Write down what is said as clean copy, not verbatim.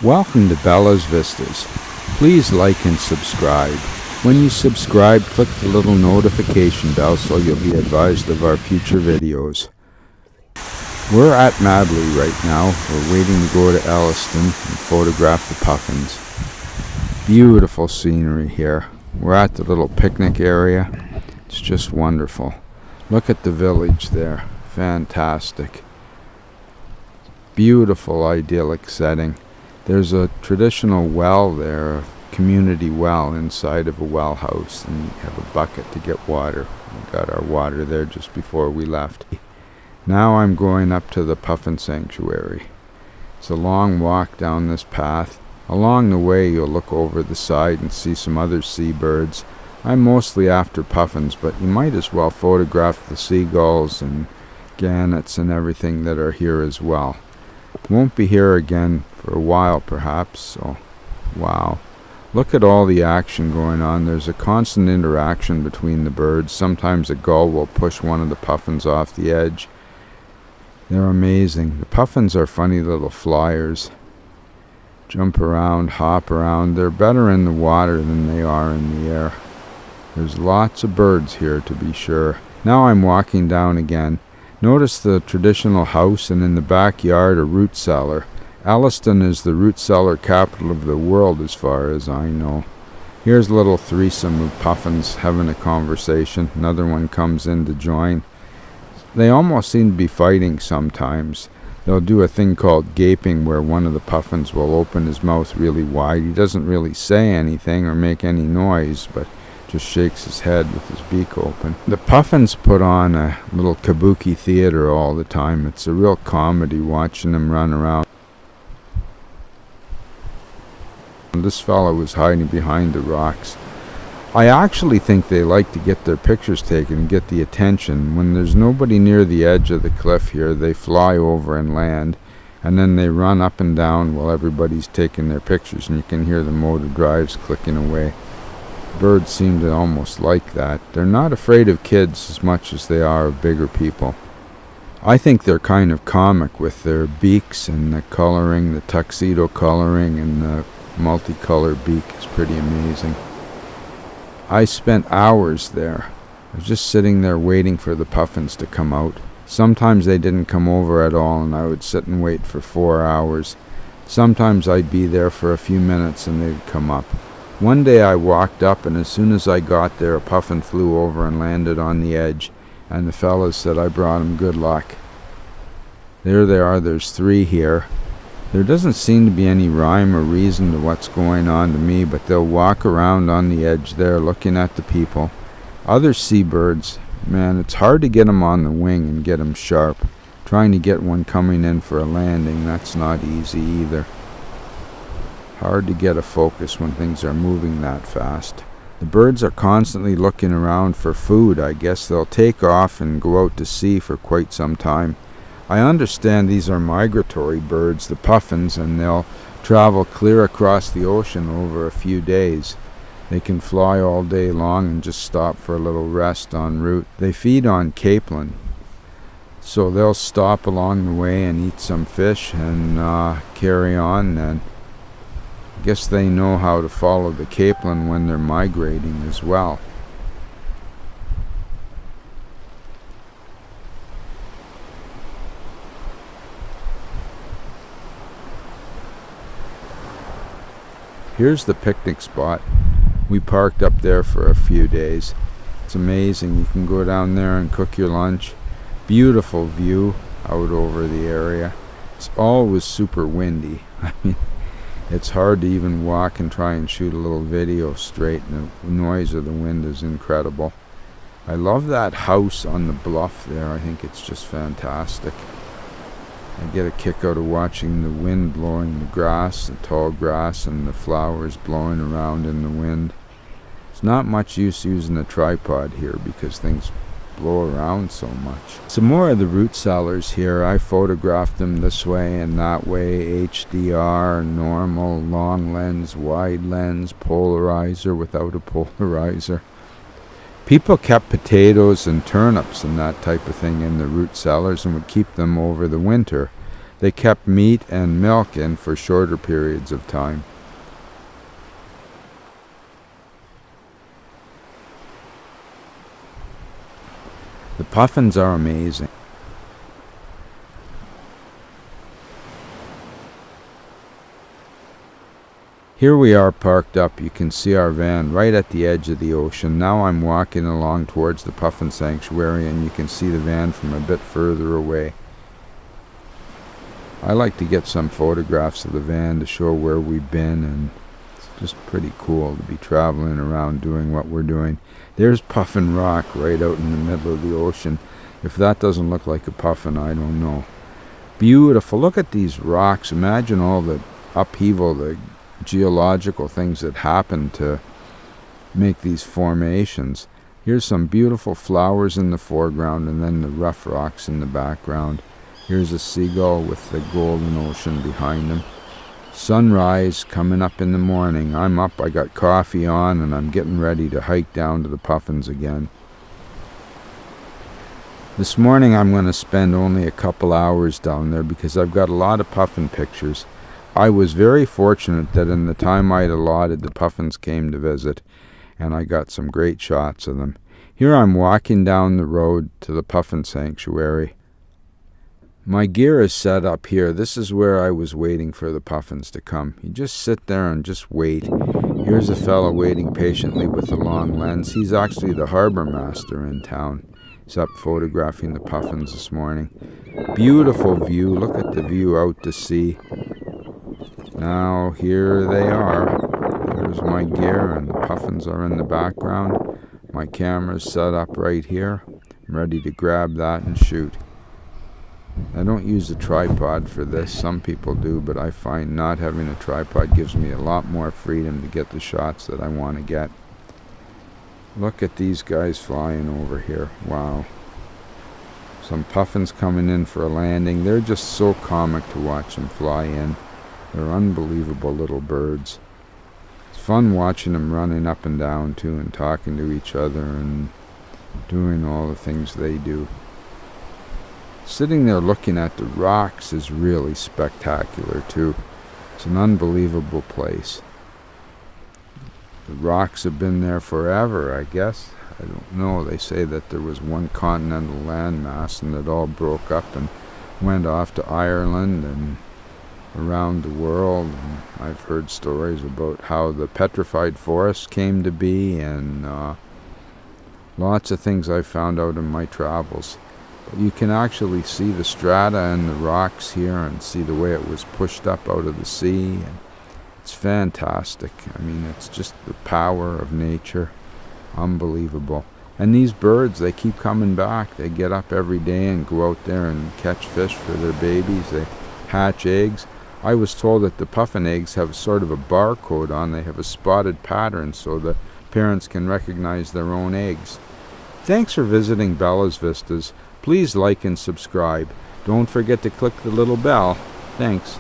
Welcome to Bella's Vistas. Please like and subscribe. When you subscribe, click the little notification bell so you'll be advised of our future videos. We're at Madley right now. We're waiting to go to Elliston and photograph the puffins. Beautiful scenery here. We're at the little picnic area. It's just wonderful. Look at the village there. Fantastic. Beautiful, idyllic setting. There's a traditional well there, a community well inside of a well house, and you have a bucket to get water. We got our water there just before we left. Now I'm going up to the Puffin Sanctuary. It's a long walk down this path. Along the way you'll look over the side and see some other seabirds. I'm mostly after puffins, but you might as well photograph the seagulls and gannets and everything that are here as well. Won't be here again for a while perhaps, so wow. Look at all the action going on. There's a constant interaction between the birds. Sometimes a gull will push one of the puffins off the edge. They're amazing. The puffins are funny little flyers. Jump around, hop around. They're better in the water than they are in the air. There's lots of birds here, to be sure. Now I'm walking down again. Notice the traditional house, and in the backyard a root cellar. Elliston is the root cellar capital of the world as far as I know. Here's a little threesome of puffins having a conversation. Another one comes in to join. They almost seem to be fighting sometimes. They'll do a thing called gaping, where one of the puffins will open his mouth really wide. He doesn't really say anything or make any noise, but just shakes his head with his beak open. The puffins put on a little kabuki theater all the time. It's a real comedy watching them run around. This fellow was hiding behind the rocks. I actually think they like to get their pictures taken and get the attention. When there's nobody near the edge of the cliff here, they fly over and land, and then they run up and down while everybody's taking their pictures, and you can hear the motor drives clicking away. Birds seem to almost like that. They're not afraid of kids as much as they are of bigger people. I think they're kind of comic with their beaks and the coloring, the tuxedo coloring, and the multicolored beak is pretty amazing. I spent hours there. I was just sitting there waiting for the puffins to come out. Sometimes they didn't come over at all, and I would sit and wait for 4 hours. Sometimes I'd be there for a few minutes and they'd come up. One day I walked up, and as soon as I got there, a puffin flew over and landed on the edge, and the fellas said I brought him good luck. There they are. There's 3 here. There doesn't seem to be any rhyme or reason to what's going on to me, but they'll walk around on the edge there looking at the people. Other seabirds, man, it's hard to get them on the wing and get them sharp. Trying to get one coming in for a landing, that's not easy either. Hard to get a focus when things are moving that fast. The birds are constantly looking around for food. I guess they'll take off and go out to sea for quite some time. I understand these are migratory birds, the puffins, and they'll travel clear across the ocean over a few days. They can fly all day long and just stop for a little rest en route. They feed on capelin, so they'll stop along the way and eat some fish and carry on. And I guess they know how to follow the capelin when they're migrating as well. Here's the picnic spot. We parked up there for a few days. It's amazing. You can go down there and cook your lunch. Beautiful view out over the area. It's always super windy. I mean, it's hard to even walk and try and shoot a little video straight, and the noise of the wind is incredible. I love that house on the bluff there. I think it's just fantastic. I get a kick out of watching the wind blowing the grass, the tall grass, and the flowers blowing around in the wind. It's not much use using a tripod here because things blow around so much. Some more of the root cellars here. I photographed them this way and that way. HDR, normal, long lens, wide lens, polarizer, without a polarizer. People kept potatoes and turnips and that type of thing in the root cellars and would keep them over the winter. They kept meat and milk in for shorter periods of time. The puffins are amazing. Here we are parked up. You can see our van right at the edge of the ocean. Now I'm walking along towards the Puffin Sanctuary, and you can see the van from a bit further away. I like to get some photographs of the van to show where we've been, and it's just pretty cool to be traveling around doing what we're doing. There's Puffin Rock right out in the middle of the ocean. If that doesn't look like a puffin, I don't know. Beautiful. Look at these rocks. Imagine all the upheaval, the geological things that happen to make these formations. Here's some beautiful flowers in the foreground, and then the rough rocks in the background. Here's a seagull with the golden ocean behind him. Sunrise coming up in the morning. I'm up, I got coffee on, and I'm getting ready to hike down to the Puffins again. This morning I'm going to spend only a couple hours down there because I've got a lot of puffin pictures. I was very fortunate that in the time I'd allotted, the puffins came to visit, and I got some great shots of them. Here I'm walking down the road to the Puffin Sanctuary. My gear is set up here. This is where I was waiting for the puffins to come. You just sit there and just wait. Here's a fellow waiting patiently with a long lens. He's actually the harbor master in town. He's up photographing the puffins this morning. Beautiful view. Look at the view out to sea. Now here they are. Here's my gear, and the puffins are in the background. My camera's set up right here. I'm ready to grab that and shoot. I don't use a tripod for this. Some people do, but I find not having a tripod gives me a lot more freedom to get the shots that I want to get. Look at these guys flying over here. Wow. Some puffins coming in for a landing. They're just so comic to watch them fly in. They're unbelievable little birds. It's fun watching them running up and down too, and talking to each other and doing all the things they do. Sitting there looking at the rocks is really spectacular too. It's an unbelievable place. The rocks have been there forever, I guess. I don't know. They say that there was one continental landmass and it all broke up and went off to Ireland and around the world. And I've heard stories about how the petrified forest came to be, and lots of things I found out in my travels. You can actually see the strata and the rocks here and see the way it was pushed up out of the sea. It's fantastic. I mean, it's just the power of nature. Unbelievable. And these birds, they keep coming back. They get up every day and go out there and catch fish for their babies. They hatch eggs. I was told that the puffin eggs have sort of a barcode on. They have a spotted pattern so the parents can recognize their own eggs. Thanks for visiting Bella's Vistas. Please like and subscribe. Don't forget to click the little bell. Thanks.